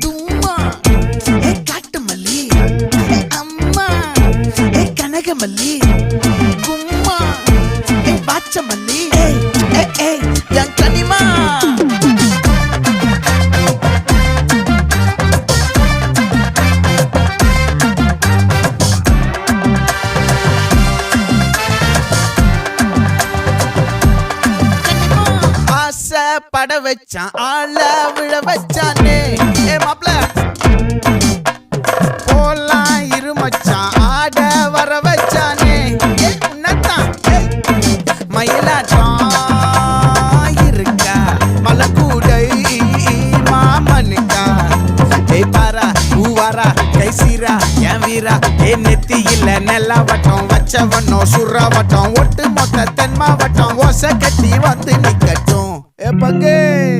தும்மா ஏ காட்டு மல்லி ஏ அம்மா ஏ கனகமல்லி கும்மா ஏ பாச்ச மல்லி ஏ என் கனிமா பட வச்சான் ஆள விழ வச்சானே ஏ மாப்ள போலாம் இருமச்சான் ஆட வர வச்சானே ஏ உன்னத்தான் மயிலாட்டம் இருக்கா மலக்கூடை மாமனுக்கா ஏய் பாரா பூவாரா கைசீரா என் வீரா ஏ நெத்தி இல்ல நெல்லா வட்டம் வச்சவனோ சுறா வட்டம் ஒட்டு மொத்த தென் மாவட்டம் ஓசை கட்டி வந்து நிக்கட்டும். É pra quem?